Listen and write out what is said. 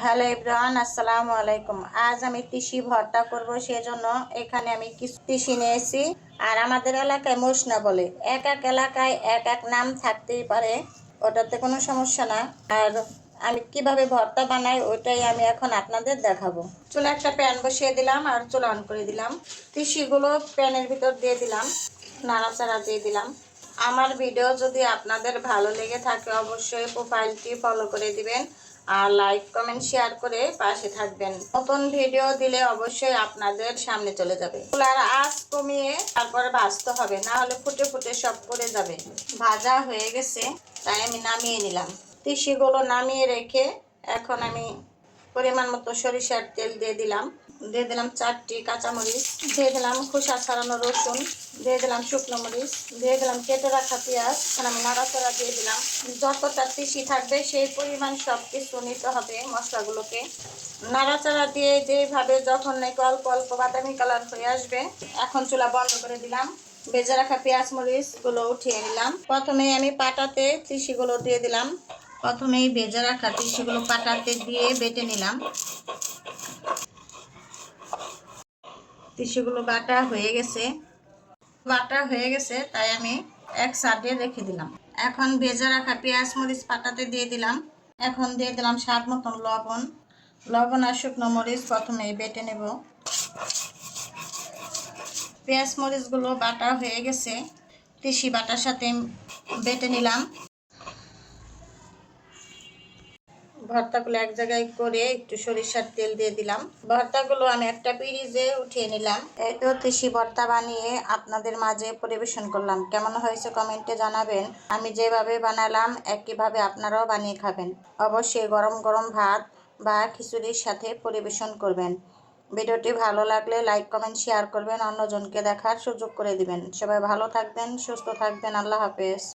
Hello everyone, আসসালামু আলাইকুম। আজ আমি তিসি ভর্তা করব, সেজন্য এখানে আমি কিছু তিসি নিয়েছি। আর আমাদের এলাকায় মশনা বলে, এক এক এলাকায় এক এক নাম থাকতেই পারে, ওটাতে কোনো সমস্যা না। আর আমি কিভাবে ভর্তা বানাই ওইটাই আমি এখন আপনাদের দেখাবো। চুলা একটা প্যান বসিয়ে দিলাম আর চুলা অন করে দিলাম। তিসিগুলো প্যানের ভিতর দিয়ে দিলাম, নাড়াচাড়া দিয়ে দিলাম। আমার ভিডিও যদি আপনাদের ভালো লেগে থাকে অবশ্যই প্রোফাইলটি ফলো করে দিবেন আর লাইক কমেন্ট শেয়ার করে পাশে থাকবেন। নতুন ভিডিও দিলে অবশ্যই আপনাদের সামনে চলে যাবে। চুলার আঁচ কমিয়ে তারপরে ভাজতে হবে, না হলে ফুটে ফুটে সব পড়ে যাবে। ভাজা হয়ে গেছে, তাই আমি নামিয়ে নিলাম। তিসিগুলো নামিয়ে রেখে এখন আমি পরিমাণ মতো সরিষার তেল দিয়ে দিলাম। 4টি কাঁচামরিচ, দিয়ে দিলাম খোসা ছাড়ানো রসুন, দিয়ে দিলাম শুকনো মরিচ, দিয়ে দিলাম কেটে রাখা পেঁয়াজ। এখন আমি নাড়াচাড়া দিয়ে দিলাম। যতটা তিসি থাকবে সেই পরিমাণ সব কিছু নিতে হবে মশলাগুলোকে। নাড়াচাড়া দিয়ে যেভাবে যখন নাকি অল্প অল্প বাদামি কালার হয়ে আসবে, এখন চুলা বন্ধ করে দিলাম। ভেজে রাখা পেঁয়াজ মরিচগুলো উঠিয়ে নিলাম। প্রথমে আমি পাটাতে তিসিগুলো দিয়ে দিলাম। প্রথমেই ভেজে রাখা তিসিগুলো পাটাতে দিয়ে বেটে নিলাম। তিসিগুলো বাটা হয়ে গেছে, তাই আমি এক সাইডে রেখে দিলাম। এখন ভেজে রাখা পেঁয়াজ মরিচ পাটাতে দিয়ে দিলাম। এখন দিয়ে দিলাম স্বাদ মতন লবণ আর শুকনো মরিচ প্রথমে বেটে নেব। পেঁয়াজ মরিচগুলো বাটা হয়ে গেছে, তিসি বাটার সাথে বেটে নিলাম। ভর্তাগুলো এক জায়গায় করে একটু সরিষার তেল দিয়ে দিলাম। ভর্তাগুলো আমি একটা পিরিজে উঠিয়ে নিলাম। এই তো তিসি ভর্তা বানিয়ে আপনাদের মাঝে পরিবেশন করলাম। কেমন হয়েছে কমেন্টে জানাবেন। আমি যেভাবে বানালাম একইভাবে আপনারাও বানিয়ে খাবেন। অবশ্যই গরম গরম ভাত বা খিচুড়ির সাথে পরিবেশন করবেন। ভিডিওটি ভালো লাগলে লাইক কমেন্ট শেয়ার করবেন, অন্যজনকে দেখার সুযোগ করে দিবেন। সবাই ভালো থাকবেন, সুস্থ থাকবেন। আল্লাহ হাফেজ।